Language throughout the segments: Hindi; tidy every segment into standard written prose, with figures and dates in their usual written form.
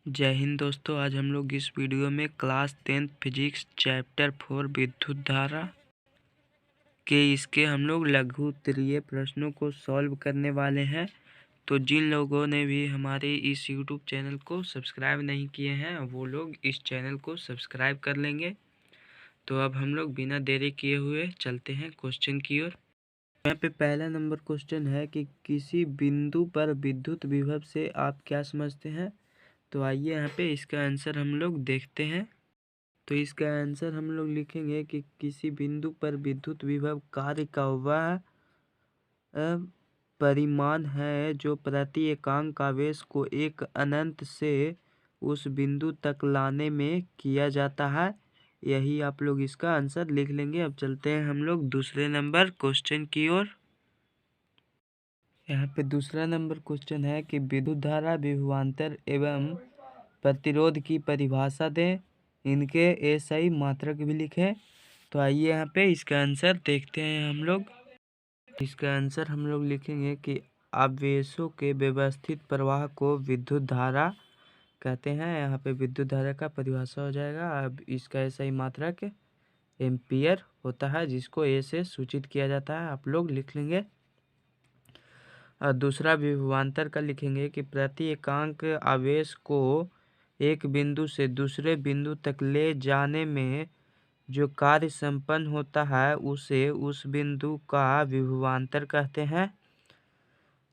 जय हिंद दोस्तों। आज हम लोग इस वीडियो में क्लास 10th फिजिक्स चैप्टर 4 विद्युत धारा के इसके हम लोग लघु उत्तरीय प्रश्नों को सॉल्व करने वाले हैं। तो जिन लोगों ने भी हमारे इस यूट्यूब चैनल को सब्सक्राइब नहीं किए हैं वो लोग इस चैनल को सब्सक्राइब कर लेंगे। तो अब हम लोग बिना देरी किए हुए चलते हैं क्वेश्चन की ओर। यहाँ पे पहला नंबर क्वेश्चन है कि किसी बिंदु पर विद्युत विभव से आप क्या समझते हैं। तो आइए यहाँ पे इसका आंसर हम लोग देखते हैं। तो इसका आंसर हम लोग लिखेंगे कि किसी बिंदु पर विद्युत विभव कार्य का वह परिमाण है जो प्रति एकांक आवेश को एक अनंत से उस बिंदु तक लाने में किया जाता है। यही आप लोग इसका आंसर लिख लेंगे। अब चलते हैं हम लोग दूसरे नंबर क्वेश्चन की ओर। यहाँ पे दूसरा नंबर क्वेश्चन है कि विद्युत धारा विभवांतर एवं प्रतिरोध की परिभाषा दें, इनके SI मात्रक भी लिखें। तो आइए यहाँ पे इसका आंसर देखते हैं हम लोग। इसका आंसर हम लोग लिखेंगे कि आवेशों के व्यवस्थित प्रवाह को विद्युत धारा कहते हैं। यहाँ पे विद्युत धारा का परिभाषा हो जाएगा। अब इसका SI मात्रक एम्पियर होता है जिसको A से सूचित किया जाता है, आप लोग लिख लेंगे। और दूसरा विभवांतर का लिखेंगे कि प्रति एकांक आवेश को एक बिंदु से दूसरे बिंदु तक ले जाने में जो कार्य संपन्न होता है उसे उस बिंदु का विभवांतर कहते हैं।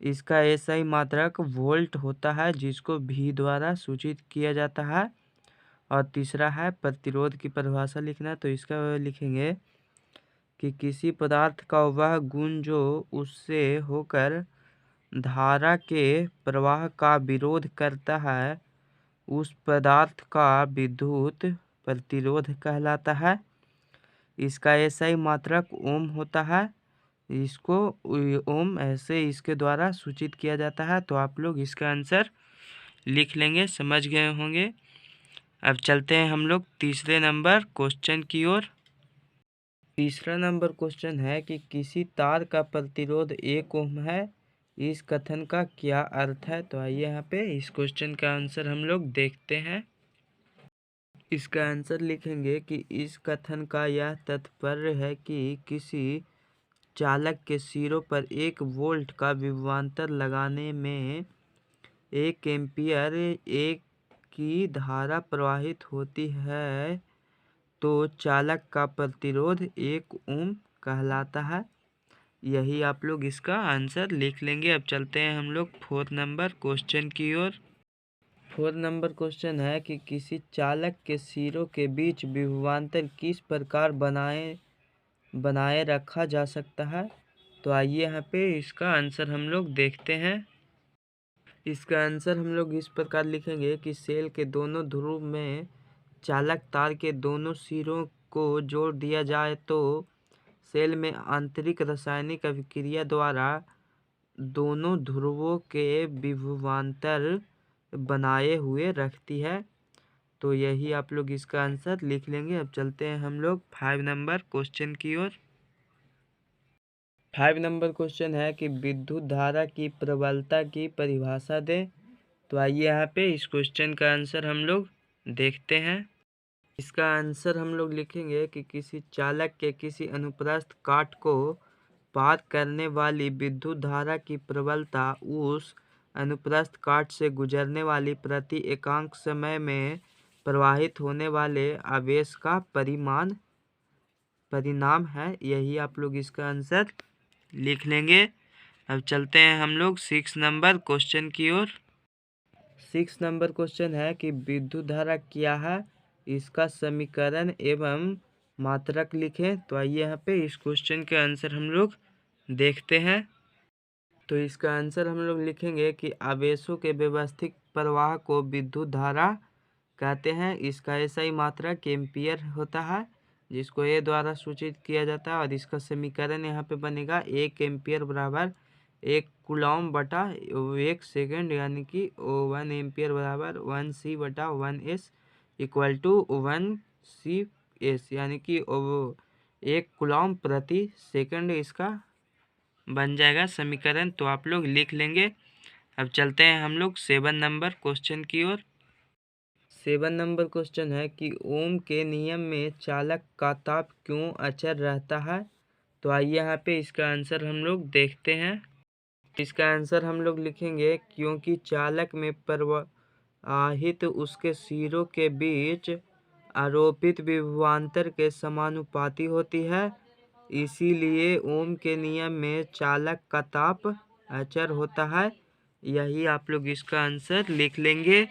इसका SI मात्रक वोल्ट होता है जिसको V द्वारा सूचित किया जाता है। और तीसरा है प्रतिरोध की परिभाषा लिखना। तो इसका लिखेंगे कि किसी पदार्थ का वह गुण जो उससे होकर धारा के प्रवाह का विरोध करता है उस पदार्थ का विद्युत प्रतिरोध कहलाता है। इसका SI मात्रक ओम होता है, इसको ओम ऐसे इसके द्वारा सूचित किया जाता है। तो आप लोग इसका आंसर लिख लेंगे, समझ गए होंगे। अब चलते हैं हम लोग तीसरे नंबर क्वेश्चन की ओर। तीसरा नंबर क्वेश्चन है कि किसी तार का प्रतिरोध 1 ओम है, इस कथन का क्या अर्थ है। तो आइए यहाँ पे इस क्वेश्चन का आंसर हम लोग देखते हैं। इसका आंसर लिखेंगे कि इस कथन का यह तात्पर्य है कि किसी चालक के सिरों पर 1 वोल्ट का विभवांतर लगाने में 1 एम्पियर एक की धारा प्रवाहित होती है तो चालक का प्रतिरोध 1 ओम कहलाता है। यही आप लोग इसका आंसर लिख लेंगे। अब चलते हैं हम लोग 4th नंबर क्वेश्चन की ओर। 4th नंबर क्वेश्चन है कि किसी चालक के सिरों के बीच विभवांतर किस प्रकार बनाए रखा जा सकता है। तो आइए यहाँ पे इसका आंसर हम लोग देखते हैं। इसका आंसर हम लोग इस प्रकार लिखेंगे कि सेल के दोनों ध्रुव में चालक तार के दोनों सिरों को जोड़ दिया जाए तो सेल में आंतरिक रासायनिक अभिक्रिया द्वारा दोनों ध्रुवों के विभवांतर बनाए हुए रखती है। तो यही आप लोग इसका आंसर लिख लेंगे। अब चलते हैं हम लोग 5 नंबर क्वेश्चन की ओर। 5 नंबर क्वेश्चन है कि विद्युत धारा की प्रबलता की परिभाषा दें। तो आइए यहाँ पे इस क्वेश्चन का आंसर हम लोग देखते हैं। इसका आंसर हम लोग लिखेंगे कि किसी चालक के किसी अनुप्रस्थ काट को पार करने वाली विद्युत धारा की प्रबलता उस अनुप्रस्थ काट से गुजरने वाली प्रति एकांक समय में प्रवाहित होने वाले आवेश का परिणाम है। यही आप लोग इसका आंसर लिख लेंगे। अब चलते हैं हम लोग 6 नंबर क्वेश्चन की ओर। 6 नंबर क्वेश्चन है कि विद्युत धारा क्या है, इसका समीकरण एवं मात्रक लिखें। तो आइए यहाँ पे इस क्वेश्चन के आंसर हम लोग देखते हैं। तो इसका आंसर हम लोग लिखेंगे कि आवेशों के व्यवस्थित प्रवाह को विद्युत धारा कहते हैं। इसका SI मात्रक एम्पियर होता है जिसको A द्वारा सूचित किया जाता है। और इसका समीकरण यहाँ पे बनेगा 1 एम्पियर बराबर 1 कूलॉम बटा 1 सेकेंड, यानी कि 1 एम्पियर बराबर 1C बटा 1S इक्वल टू 1CS, यानी कि 1 कूलॉम प्रति सेकंड इसका बन जाएगा समीकरण। तो आप लोग लिख लेंगे। अब चलते हैं हम लोग 7 नंबर क्वेश्चन की ओर। 7 नंबर क्वेश्चन है कि ओम के नियम में चालक का ताप क्यों अचर रहता है। तो आइए यहाँ पे इसका आंसर हम लोग देखते हैं। इसका आंसर हम लोग लिखेंगे क्योंकि चालक में प्रवाहित उसके सिरों के बीच आरोपित विभवांतर के समानुपाती होती है, इसीलिए ओम के नियम में चालक का ताप अचर होता है। यही आप लोग इसका आंसर लिख लेंगे।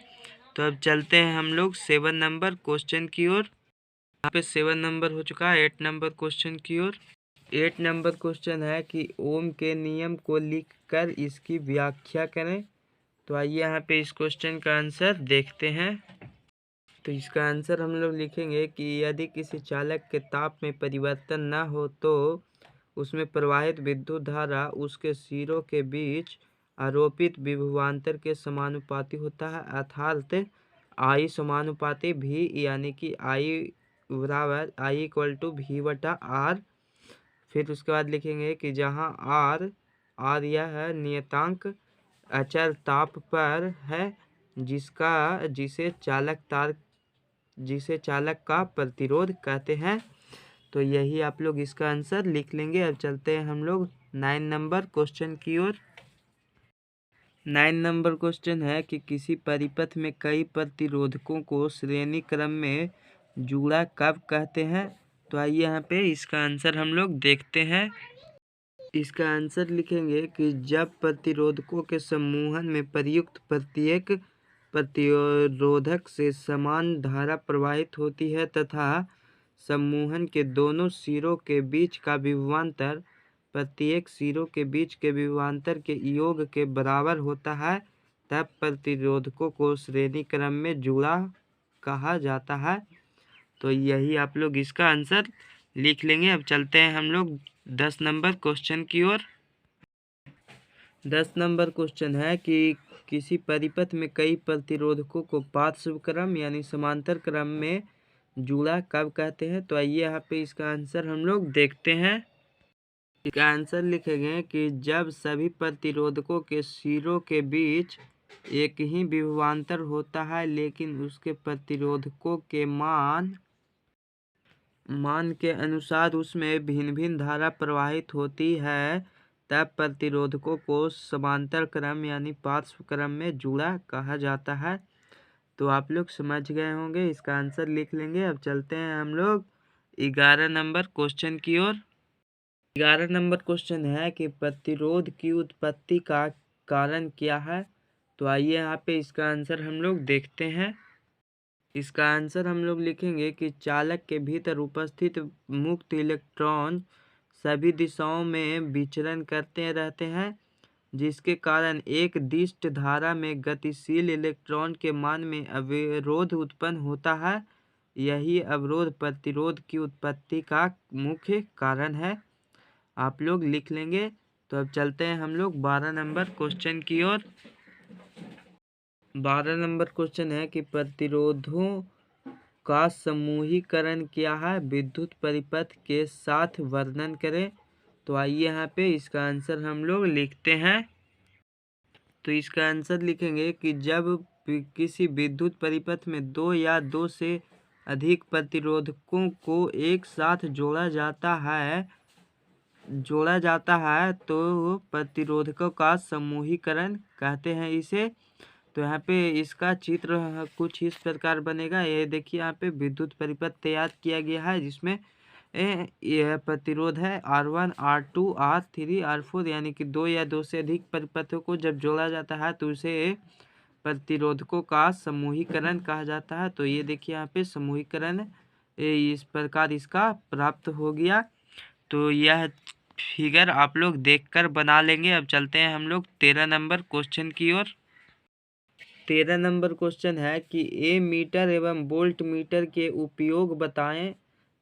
तो अब चलते हैं हम लोग 7 नंबर क्वेश्चन की ओर। यहाँ पे 7 नंबर हो चुका है 8 नंबर क्वेश्चन की ओर। 8 नंबर क्वेश्चन है कि ओम के नियम को लिखकर इसकी व्याख्या करें। तो आइए यहाँ पे इस क्वेश्चन का आंसर देखते हैं। तो इसका आंसर हम लोग लिखेंगे कि यदि किसी चालक के ताप में परिवर्तन न हो तो उसमें प्रवाहित विद्युत धारा उसके सिरों के बीच आरोपित विभवांतर के समानुपाती होता है, अर्थात आई समानुपाती भी, यानी कि आई बराबर आई इक्वल टू भी बटा आर। फिर उसके बाद लिखेंगे कि जहाँ आर यह नियतांक अचर ताप पर है जिसे चालक का प्रतिरोध कहते हैं। तो यही आप लोग इसका आंसर लिख लेंगे। अब चलते हैं हम लोग 9 नंबर क्वेश्चन की ओर। 9 नंबर क्वेश्चन है कि किसी परिपथ में कई प्रतिरोधकों को श्रेणी क्रम में जुड़ा कब कहते हैं। तो आइए यहाँ पे इसका आंसर हम लोग देखते हैं। इसका आंसर लिखेंगे कि जब प्रतिरोधकों के समूहन में प्रयुक्त प्रत्येक प्रतिरोधक से समान धारा प्रवाहित होती है तथा समूहन के दोनों सिरों के बीच का विभवांतर प्रत्येक सिरों के बीच के विभवांतर के योग के बराबर होता है, तब प्रतिरोधकों को श्रेणी क्रम में जुड़ा कहा जाता है। तो यही आप लोग इसका आंसर लिख लेंगे। अब चलते हैं हम लोग 10 नंबर क्वेश्चन की ओर। 10 नंबर क्वेश्चन है कि किसी परिपथ में कई प्रतिरोधकों को पार्श्व क्रम यानी समांतर क्रम में जुड़ा कब कहते हैं। तो आइए यहाँ पे इसका आंसर हम लोग देखते हैं। इसका आंसर लिखेंगे कि जब सभी प्रतिरोधकों के सिरों के बीच एक ही विभवांतर होता है लेकिन उसके प्रतिरोधकों के मान के अनुसार उसमें भिन्न भिन्न धारा प्रवाहित होती है, तब प्रतिरोधकों को समांतर क्रम यानी पार्श्व क्रम में जुड़ा कहा जाता है। तो आप लोग समझ गए होंगे, इसका आंसर लिख लेंगे। अब चलते हैं हम लोग 11 नंबर क्वेश्चन की ओर। 11 नंबर क्वेश्चन है कि प्रतिरोध की उत्पत्ति का कारण क्या है। तो आइए यहाँ पे इसका आंसर हम लोग देखते हैं। इसका आंसर हम लोग लिखेंगे कि चालक के भीतर उपस्थित मुक्त इलेक्ट्रॉन सभी दिशाओं में विचरण करते रहते हैं, जिसके कारण एक दिष्ट धारा में गतिशील इलेक्ट्रॉन के मान में अवरोध उत्पन्न होता है। यही अवरोध प्रतिरोध की उत्पत्ति का मुख्य कारण है। आप लोग लिख लेंगे। तो अब चलते हैं हम लोग 12 नंबर क्वेश्चन की ओर। 12 नंबर क्वेश्चन है कि प्रतिरोधों का समूहीकरण क्या है, विद्युत परिपथ के साथ वर्णन करें। तो आइए यहाँ पे इसका आंसर हम लोग लिखते हैं। तो इसका आंसर लिखेंगे कि जब किसी विद्युत परिपथ में दो या दो से अधिक प्रतिरोधकों को एक साथ जोड़ा जाता है तो प्रतिरोधकों का समूहीकरण कहते हैं इसे। तो यहाँ पे इसका चित्र कुछ इस प्रकार बनेगा। ये देखिए यहाँ पे विद्युत परिपथ तैयार किया गया है, जिसमें यह प्रतिरोध है R1 R2 R3 R4, यानी कि दो या दो से अधिक परिपथों को जब जोड़ा जाता है तो उसे प्रतिरोधकों का समूहीकरण कहा जाता है। तो ये देखिए यहाँ पे समूहीकरण इस प्रकार इसका प्राप्त हो गया। तो यह फिगर आप लोग देखकर बना लेंगे। अब चलते हैं हम लोग 13 नंबर क्वेश्चन की ओर। 13 नंबर क्वेश्चन है कि ए मीटर एवं वोल्ट मीटर के उपयोग बताएं।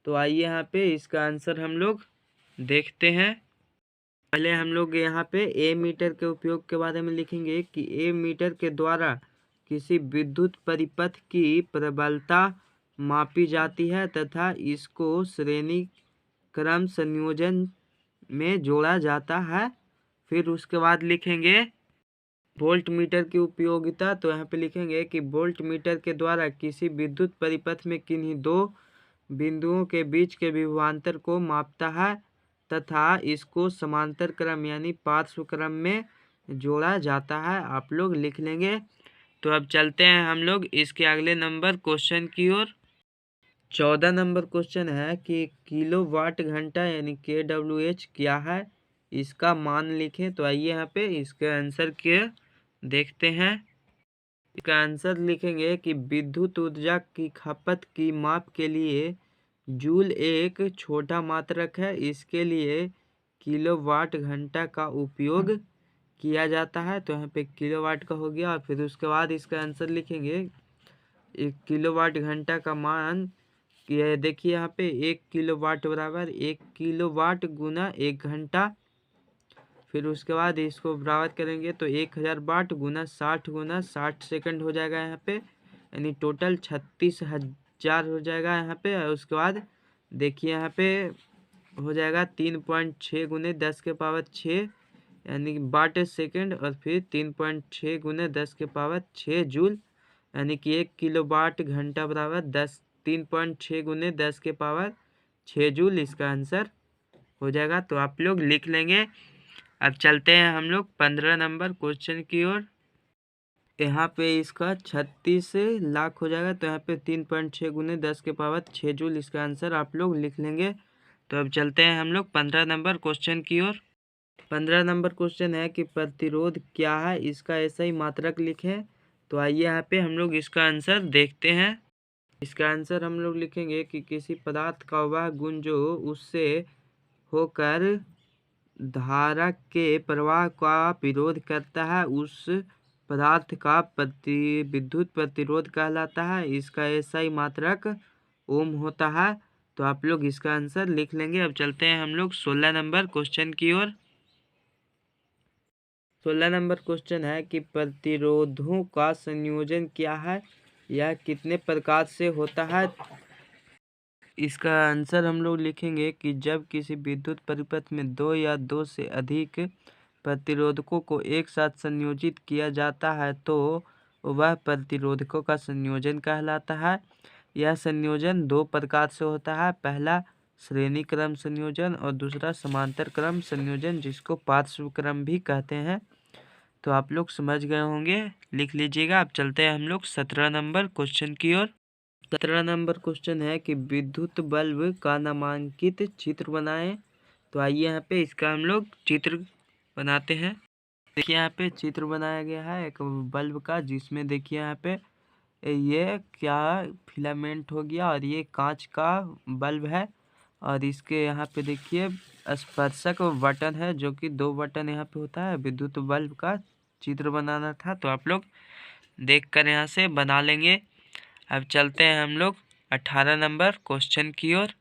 तो आइए यहाँ पे इसका आंसर हम लोग देखते हैं। पहले हम लोग यहाँ पे ए मीटर के उपयोग के बारे में लिखेंगे कि ए मीटर के द्वारा किसी विद्युत परिपथ की प्रबलता मापी जाती है तथा इसको श्रेणी क्रम संयोजन में जोड़ा जाता है। फिर उसके बाद लिखेंगे वोल्ट मीटर की उपयोगिता, तो यहाँ पे लिखेंगे कि वोल्ट मीटर के द्वारा किसी विद्युत परिपथ में किन्हीं दो बिंदुओं के बीच के विभवांतर को मापता है तथा इसको समांतर क्रम यानी पार्श्व क्रम में जोड़ा जाता है। आप लोग लिख लेंगे। तो अब चलते हैं हम लोग इसके अगले नंबर क्वेश्चन की ओर। 14 नंबर क्वेश्चन है कि किलोवाट घंटा यानी kWh क्या है, इसका मान लिखें। तो आइए यहाँ पे इसके आंसर के देखते हैं। इसका आंसर लिखेंगे कि विद्युत ऊर्जा की खपत की माप के लिए जूल एक छोटा मात्रक है, इसके लिए किलोवाट घंटा का उपयोग किया जाता है। तो यहाँ पे किलोवाट का हो गया और फिर उसके बाद इसका आंसर लिखेंगे। एक किलोवाट घंटा का मान ये देखिए यहाँ पे 1 किलोवाट बराबर 1 किलोवाट गुना 1 घंटा। फिर उसके बाद इसको बराबर करेंगे तो 1000 वाट गुना 60 सेकंड हो जाएगा यहाँ पे, यानी टोटल 36,000 हो जाएगा यहाँ पे। और उसके बाद देखिए यहाँ पे हो जाएगा 3.6 गुने 10 के पावर 6 यानी वाट सेकंड, और फिर 3.6 गुने 10 के पावर 6 जूल, यानी कि 1 किलोवाट घंटा बराबर 3.6 गुने 10 के पावर 6 जूल इसका आंसर हो जाएगा। तो आप लोग लिख लेंगे। अब चलते हैं हम लोग 15 नंबर क्वेश्चन की ओर। यहाँ पे इसका 36 लाख हो जाएगा। तो यहाँ पे 3.6 गुने 10 के पावर 6 जूल इसका आंसर आप लोग लिख लेंगे। तो अब चलते हैं हम लोग 15 नंबर क्वेश्चन की ओर। 15 नंबर क्वेश्चन है कि प्रतिरोध क्या है, इसका ऐसा ही मात्रक लिखें। तो आइए यहाँ पे हम लोग इसका आंसर देखते हैं। इसका आंसर हम लोग लिखेंगे कि किसी पदार्थ का वह गुण जो उससे होकर धारा के प्रवाह का विरोध करता है उस पदार्थ का विद्युत प्रतिरोध कहलाता है। इसका ऐसा ही मात्रक ओम होता है। तो आप लोग इसका आंसर लिख लेंगे। अब चलते हैं हम लोग 16 नंबर क्वेश्चन की ओर। 16 नंबर क्वेश्चन है कि प्रतिरोधों का संयोजन क्या है, यह कितने प्रकार से होता है। इसका आंसर हम लोग लिखेंगे कि जब किसी विद्युत परिपथ में दो या दो से अधिक प्रतिरोधकों को एक साथ संयोजित किया जाता है तो वह प्रतिरोधकों का संयोजन कहलाता है। यह संयोजन दो प्रकार से होता है, पहला श्रेणी क्रम संयोजन और दूसरा समांतर क्रम संयोजन, जिसको पार्श्व क्रम भी कहते हैं। तो आप लोग समझ गए होंगे, लिख लीजिएगा। अब चलते हैं हम लोग 17 नंबर क्वेश्चन की ओर। 17 नंबर क्वेश्चन है कि विद्युत बल्ब का नामांकित चित्र बनाएं। तो आइए यहाँ पे इसका हम लोग चित्र बनाते हैं। देखिए यहाँ पे चित्र बनाया गया है एक बल्ब का, जिसमें देखिए यहाँ पे ये क्या फिलामेंट हो गया और ये कांच का बल्ब है। और इसके यहाँ पे देखिए स्पर्शक बटन है, जो कि 2 बटन यहाँ पे होता है। विद्युत बल्ब का चित्र बनाना था तो आप लोग देख कर यहाँ से बना लेंगे। अब चलते हैं हम लोग 18 नंबर क्वेश्चन की ओर।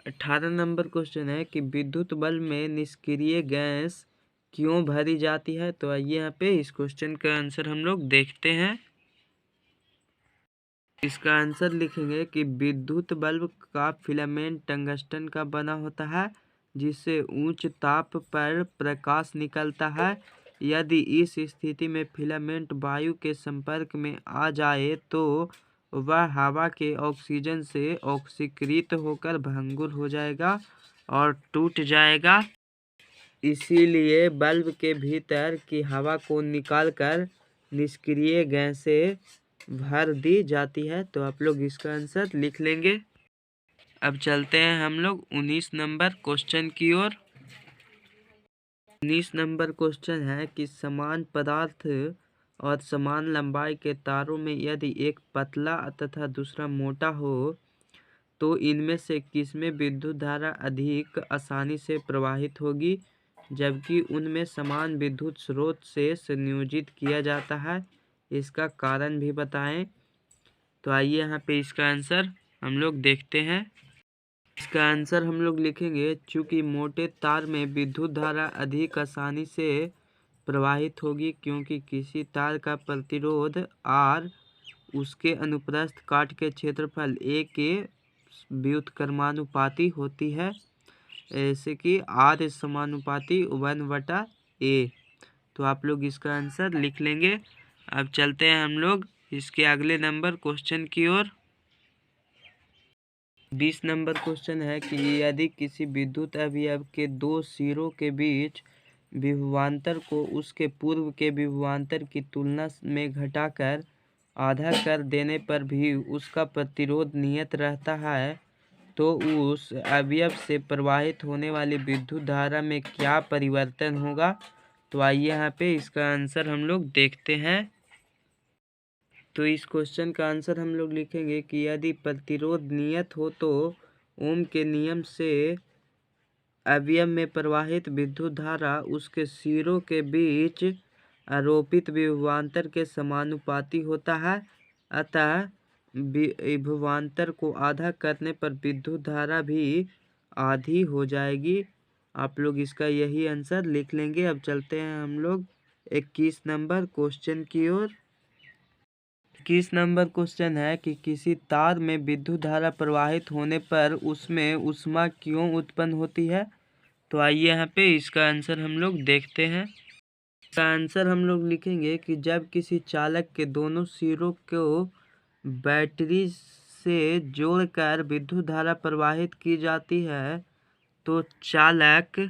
18 नंबर क्वेश्चन है कि विद्युत बल्ब में निष्क्रिय गैस क्यों भरी जाती है। तो आइए यहाँ पे इस क्वेश्चन का आंसर हम लोग देखते हैं। इसका आंसर लिखेंगे कि विद्युत बल्ब का फिलामेंट टंगस्टन का बना होता है, जिससे उच्च ताप पर प्रकाश निकलता है। यदि इस स्थिति में फिलामेंट वायु के संपर्क में आ जाए तो वह हवा के ऑक्सीजन से ऑक्सीकृत होकर भंगुर हो जाएगा और टूट जाएगा। इसीलिए बल्ब के भीतर की हवा को निकालकर निष्क्रिय गैसें भर दी जाती है। तो आप लोग इसका आंसर लिख लेंगे। अब चलते हैं हम लोग 19 नंबर क्वेश्चन की ओर। 19 नंबर क्वेश्चन है कि समान पदार्थ और समान लंबाई के तारों में यदि एक पतला तथा दूसरा मोटा हो तो इनमें से किसमें विद्युत धारा अधिक आसानी से प्रवाहित होगी, जबकि उनमें समान विद्युत स्रोत से संयोजित किया जाता है। इसका कारण भी बताएं। तो आइए यहाँ पे इसका आंसर हम लोग देखते हैं। इसका आंसर हम लोग लिखेंगे, चूँकि मोटे तार में विद्युत धारा अधिक आसानी से प्रवाहित होगी, क्योंकि किसी तार का प्रतिरोध R उसके अनुप्रस्थ काट के क्षेत्रफल A के व्युत्क्रमानुपाती होती है। ऐसे कि R समानुपाती 1/A। तो आप लोग इसका आंसर लिख लेंगे। अब चलते हैं हम लोग इसके अगले नंबर क्वेश्चन की ओर। 20 नंबर क्वेश्चन है कि यदि किसी विद्युत अवयव के दो सिरों के बीच विभवांतर को उसके पूर्व के विभवांतर की तुलना में घटाकर आधा कर देने पर भी उसका प्रतिरोध नियत रहता है, तो उस अवयव से प्रवाहित होने वाली विद्युत धारा में क्या परिवर्तन होगा। तो आइए यहाँ पे इसका आंसर हम लोग देखते हैं। तो इस क्वेश्चन का आंसर हम लोग लिखेंगे कि यदि प्रतिरोध नियत हो तो ओम के नियम से अवयव में प्रवाहित विद्युत धारा उसके सिरों के बीच आरोपित विभवांतर के समानुपाती होता है। अतः विभवांतर को आधा करने पर विद्युत धारा भी आधी हो जाएगी। आप लोग इसका यही आंसर लिख लेंगे। अब चलते हैं हम लोग 21 नंबर क्वेश्चन की ओर। 21 नंबर क्वेश्चन है कि किसी तार में विद्युत धारा प्रवाहित होने पर उसमें ऊष्मा क्यों उत्पन्न होती है। तो आइए यहाँ पे इसका आंसर हम लोग देखते हैं। इसका आंसर हम लोग लिखेंगे कि जब किसी चालक के दोनों सिरों को बैटरी से जोड़कर विद्युत धारा प्रवाहित की जाती है तो चालक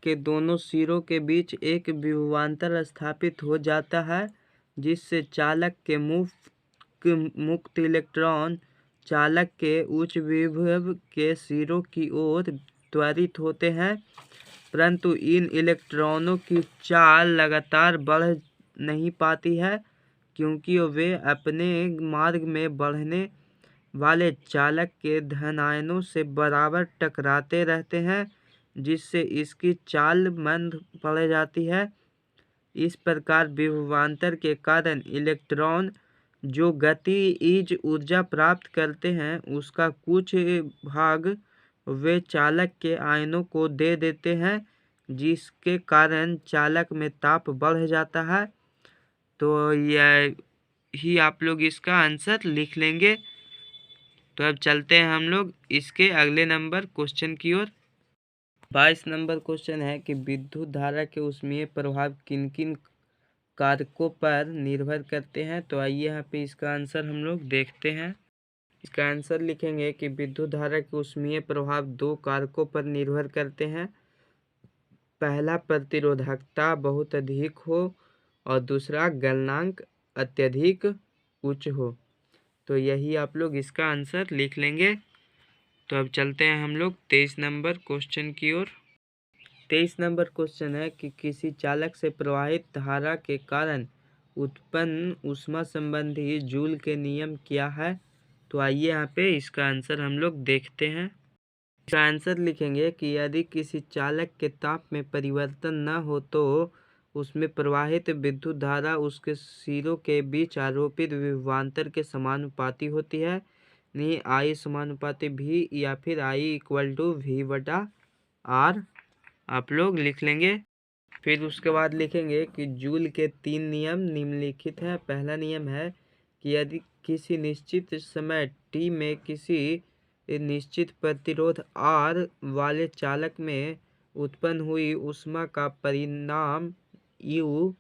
के दोनों सिरों के बीच एक विभवांतर स्थापित हो जाता है, जिससे चालक के मुक्त इलेक्ट्रॉन चालक के उच्च विभव के सिरों की ओर त्वरित होते हैं, परंतु इन इलेक्ट्रॉनों की चाल लगातार बढ़ नहीं पाती है, क्योंकि वे अपने मार्ग में बढ़ने वाले चालक के धनायनों से बराबर टकराते रहते हैं, जिससे इसकी चाल मंद पड़ जाती है। इस प्रकार विभवांतर के कारण इलेक्ट्रॉन जो गतिज ऊर्जा प्राप्त करते हैं उसका कुछ भाग वे चालक के आयनों को दे देते हैं, जिसके कारण चालक में ताप बढ़ जाता है। तो यह ही आप लोग इसका आंसर लिख लेंगे। तो अब चलते हैं हम लोग इसके अगले नंबर क्वेश्चन की ओर। 22 नंबर क्वेश्चन है कि विद्युत धारा के ऊष्मीय प्रभाव किन किन कारकों पर निर्भर करते हैं। तो आइए यहाँ पे इसका आंसर हम लोग देखते हैं। इसका आंसर लिखेंगे कि विद्युत धारा के ऊष्मीय प्रभाव दो कारकों पर निर्भर करते हैं। पहला, प्रतिरोधकता बहुत अधिक हो और दूसरा, गलनांक अत्यधिक उच्च हो। तो यही आप लोग इसका आंसर लिख लेंगे। तो अब चलते हैं हम लोग 23 नंबर क्वेश्चन की ओर। 23 नंबर क्वेश्चन है कि किसी चालक से प्रवाहित धारा के कारण उत्पन्न ऊष्मा संबंधी जूल के नियम क्या है। तो आइए यहाँ पे इसका आंसर हम लोग देखते हैं। इसका आंसर लिखेंगे कि यदि किसी चालक के ताप में परिवर्तन न हो तो उसमें प्रवाहित विद्युत धारा उसके सिरों के बीच आरोपित विभवांतर के समानुपाती होती है, नहीं आई समानुपाती भी या फिर आई इक्वल टू V/R आप लोग लिख लेंगे। फिर उसके बाद लिखेंगे कि जूल के 3 नियम निम्नलिखित है। पहला नियम है कि यदि किसी निश्चित समय t में किसी निश्चित प्रतिरोध R वाले चालक में उत्पन्न हुई ऊष्मा का परिणाम U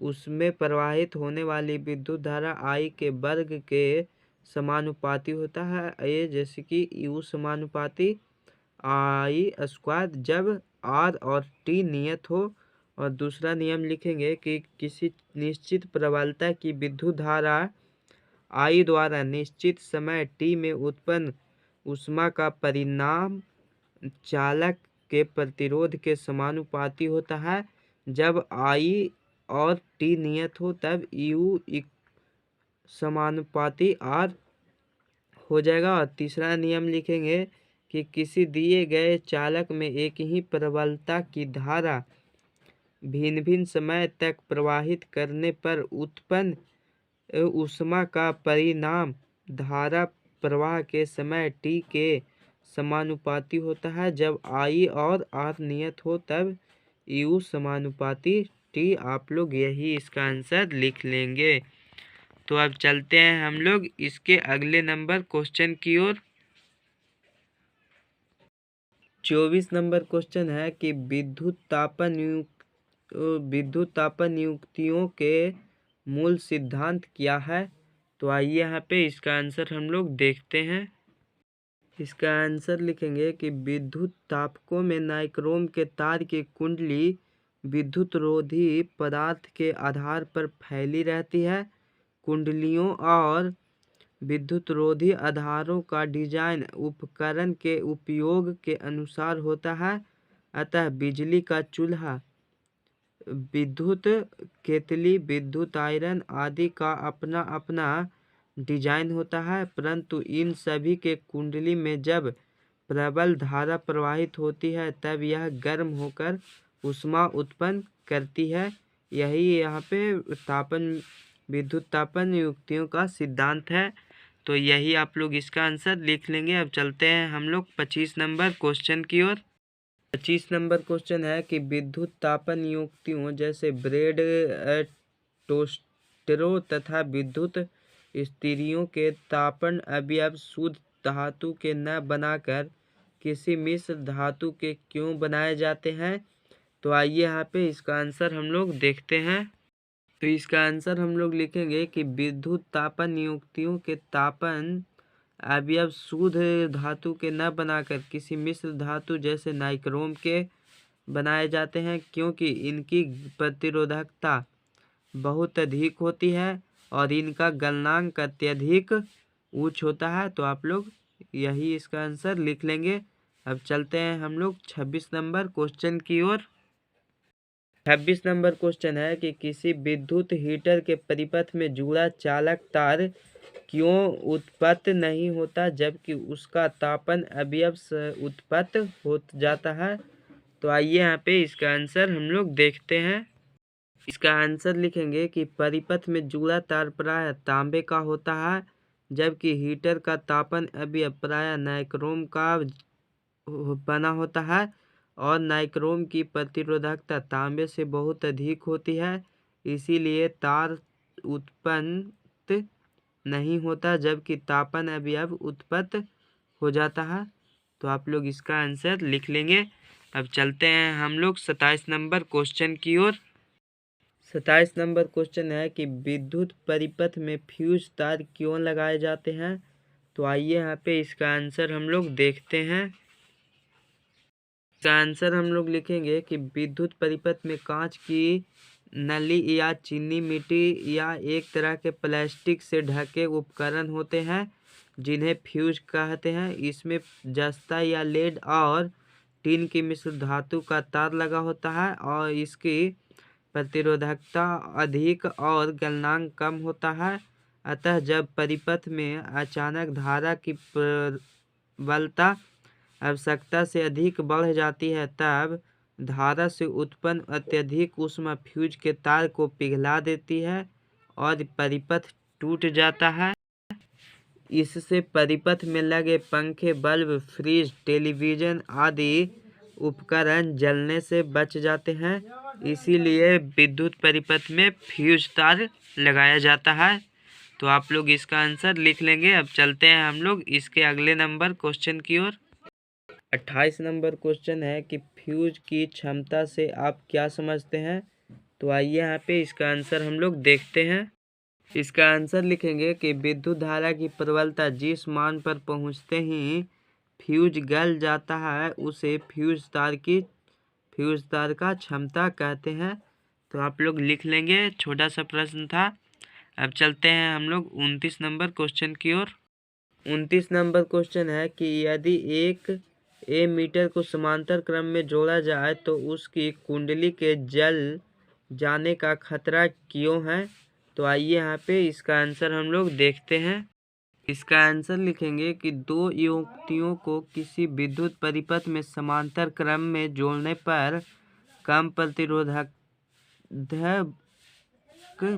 उसमें प्रवाहित होने वाली विद्युत धारा I के वर्ग के समानुपाती होता है। ये जैसे कि U समानुपाती I² जब R और T नियत हो। और दूसरा नियम लिखेंगे कि किसी निश्चित प्रबलता की विद्युत धारा I द्वारा निश्चित समय T में उत्पन्न ऊष्मा का परिणाम चालक के प्रतिरोध के समानुपाती होता है। जब I और T नियत हो तब U समानुपाती R हो जाएगा। और तीसरा नियम लिखेंगे कि किसी दिए गए चालक में एक ही प्रबलता की धारा भिन्न भिन्न समय तक प्रवाहित करने पर उत्पन्न ऊष्मा का परिणाम धारा प्रवाह के समय T के समानुपाती होता है। जब I और R नियत हो तब U समानुपाती T। आप लोग यही इसका आंसर लिख लेंगे। तो अब चलते हैं हम लोग इसके अगले नंबर क्वेश्चन की ओर। 24 नंबर क्वेश्चन है कि विद्युत तापन विद्युत तापन युक्तियों के मूल सिद्धांत क्या है? तो आइए यहाँ पे इसका आंसर हम लोग देखते हैं। इसका आंसर लिखेंगे कि विद्युत तापकों में नाइक्रोम के तार की कुंडली विद्युत रोधी पदार्थ के आधार पर फैली रहती है। कुंडलियों और विद्युत रोधी आधारों का डिजाइन उपकरण के उपयोग के अनुसार होता है। अतः बिजली का चूल्हा, विद्युत केतली, विद्युत आयरन आदि का अपना अपना डिजाइन होता है, परंतु इन सभी के कुंडली में जब प्रबल धारा प्रवाहित होती है तब यह गर्म होकर ऊष्मा उत्पन्न करती है। यही यहाँ पे विद्युत तापन युक्तियों का सिद्धांत है। तो यही आप लोग इसका आंसर लिख लेंगे। अब चलते हैं हम लोग 25 नंबर क्वेश्चन की ओर। 25 नंबर क्वेश्चन है कि विद्युत तापन युक्तियों जैसे ब्रेड, टोस्टरों तथा विद्युत स्त्रियों के तापन अवयव शुद्ध धातु के न बनाकर किसी मिश्र धातु के क्यों बनाए जाते हैं? तो आइए यहाँ पे इसका आंसर हम लोग देखते हैं। तो इसका आंसर हम लोग लिखेंगे कि विद्युत तापन युक्तियों के तापन अवयव शुद्ध धातु के न बनाकर किसी मिश्र धातु जैसे नाइक्रोम के बनाए जाते हैं, क्योंकि इनकी प्रतिरोधकता बहुत अधिक होती है और इनका गलनांक अत्यधिक उच्च होता है। तो आप लोग यही इसका आंसर लिख लेंगे। अब चलते हैं हम लोग 26 नंबर क्वेश्चन की ओर। 26 नंबर क्वेश्चन है कि किसी विद्युत हीटर के परिपथ में जुड़ा चालक तार क्यों उत्पन्न नहीं होता जबकि उसका तापन अवयव उत्पन्न हो जाता है? तो आइए यहाँ पे इसका आंसर हम लोग देखते हैं। इसका आंसर लिखेंगे कि परिपथ में जुड़ा तार प्रायः तांबे का होता है, जबकि हीटर का तापन अवयव प्रायः नाइक्रोम का बना होता है और नाइक्रोम की प्रतिरोधकता तांबे से बहुत अधिक होती है। इसीलिए तार उत्पन्न नहीं होता जबकि तापन अवयव उत्पन्न हो जाता है। तो आप लोग इसका आंसर लिख लेंगे। अब चलते हैं हम लोग 27 नंबर क्वेश्चन की ओर। 27 नंबर क्वेश्चन है कि विद्युत परिपथ में फ्यूज तार क्यों लगाए जाते हैं? तो आइए यहाँ पे इसका आंसर हम लोग देखते हैं। इसका आंसर हम लोग लिखेंगे कि विद्युत परिपथ में कांच की नली या चीनी मिट्टी या एक तरह के प्लास्टिक से ढके उपकरण होते हैं जिन्हें फ्यूज कहते हैं। इसमें जस्ता या लेड और टीन की मिश्र धातु का तार लगा होता है और इसकी प्रतिरोधकता अधिक और गलनांक कम होता है। अतः जब परिपथ में अचानक धारा की प्रबलता आवश्यकता से अधिक बढ़ जाती है तब धारा से उत्पन्न अत्यधिक ऊष्मा फ्यूज के तार को पिघला देती है और परिपथ टूट जाता है। इससे परिपथ में लगे पंखे, बल्ब, फ्रिज, टेलीविजन आदि उपकरण जलने से बच जाते हैं। इसीलिए विद्युत परिपथ में फ्यूज तार लगाया जाता है। तो आप लोग इसका आंसर लिख लेंगे। अब चलते हैं हम लोग इसके अगले नंबर क्वेश्चन की ओर। 28 नंबर क्वेश्चन है कि फ्यूज की क्षमता से आप क्या समझते हैं? तो आइए यहाँ पे इसका आंसर हम लोग देखते हैं। इसका आंसर लिखेंगे कि विद्युत धारा की प्रबलता जिस मान पर पहुँचते ही फ्यूज गल जाता है उसे फ्यूज तार का क्षमता कहते हैं। तो आप लोग लिख लेंगे। छोटा सा प्रश्न था। अब चलते हैं हम लोग 29 नंबर क्वेश्चन की ओर। 29 नंबर क्वेश्चन है कि यदि एक एमीटर को समांतर क्रम में जोड़ा जाए तो उसकी कुंडली के जल जाने का खतरा क्यों है? तो आइए यहाँ पे इसका आंसर हम लोग देखते हैं। इसका आंसर लिखेंगे कि दो युक्तियों को किसी विद्युत परिपथ में समांतर क्रम में जोड़ने पर कम प्रतिरोधक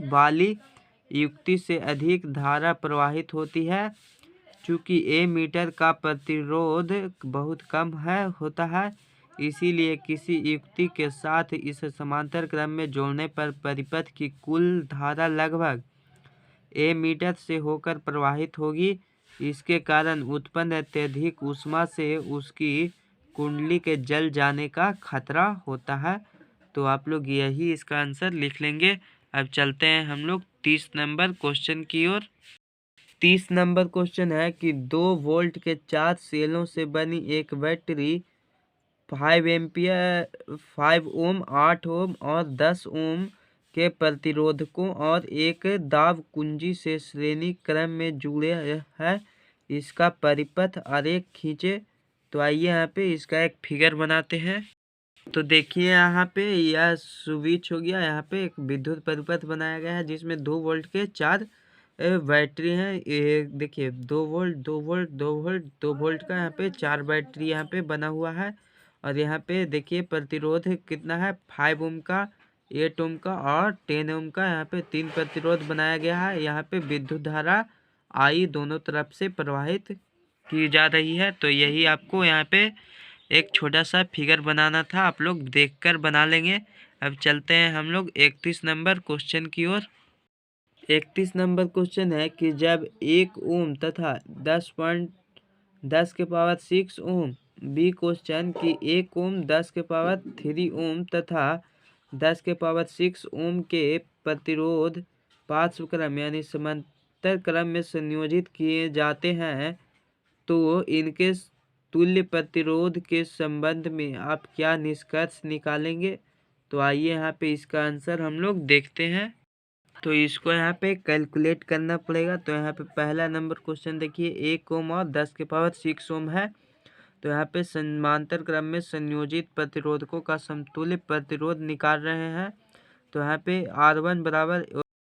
वाली युक्ति से अधिक धारा प्रवाहित होती है। चूँकि एमीटर का प्रतिरोध बहुत कम होता है, इसीलिए किसी युक्ति के साथ इसे समांतर क्रम में जोड़ने पर परिपथ की कुल धारा लगभग एमीटर से होकर प्रवाहित होगी। इसके कारण उत्पन्न अत्यधिक ऊष्मा से उसकी कुंडली के जल जाने का खतरा होता है। तो आप लोग यही इसका आंसर लिख लेंगे। अब चलते हैं हम लोग 30 नंबर क्वेश्चन की ओर। 30 नंबर क्वेश्चन है कि 2 वोल्ट के 4 सेलों से बनी एक बैटरी 5 एम्पियर 5 ओम 8 ओम और 10 ओम के प्रतिरोधकों और एक दाब कुंजी से श्रेणी क्रम में जुड़े है। इसका परिपथ आरेख खींचे। तो आइए यहाँ पे इसका एक फिगर बनाते हैं। तो देखिए यहाँ पे यह स्विच हो गया। यहाँ पे एक विद्युत परिपथ बनाया गया है जिसमें 2 वोल्ट के 4 बैटरी हैं। ये देखिए 2 वोल्ट 2 वोल्ट 2 वोल्ट 2 वोल्ट का यहाँ पे 4 बैटरी यहाँ पे बना हुआ है। और यहाँ पे देखिए प्रतिरोध कितना है 5 ओम का 8 ओम का और 10 ओम का। यहाँ पे 3 प्रतिरोध बनाया गया है। यहाँ पे विद्युत धारा आई दोनों तरफ से प्रवाहित की जा रही है। तो यही आपको यहाँ पे एक छोटा सा फिगर बनाना था, आप लोग देखकर बना लेंगे। अब चलते हैं हम लोग 31 नंबर क्वेश्चन की ओर। 31 नंबर क्वेश्चन है कि जब 1 ओम तथा 10 के पावर 6 ओम। बी क्वेश्चन कि 1 ओम 10 के पावर 3 ओम तथा 10 के पावर 6 ओम के प्रतिरोध पार्श्व क्रम यानी समांतर क्रम में संयोजित किए जाते हैं, तो इनके तुल्य प्रतिरोध के संबंध में आप क्या निष्कर्ष निकालेंगे। तो आइए यहाँ पे इसका आंसर हम लोग देखते हैं। तो इसको यहाँ पे कैलकुलेट करना पड़ेगा। तो यहाँ पे पहला नंबर क्वेश्चन देखिए 1 ओम और 10 के पावर 6 ओम है। तो यहाँ पे समांतर क्रम में संयोजित प्रतिरोधकों का समतुल्य प्रतिरोध निकाल रहे हैं। तो यहाँ पे R1 बराबर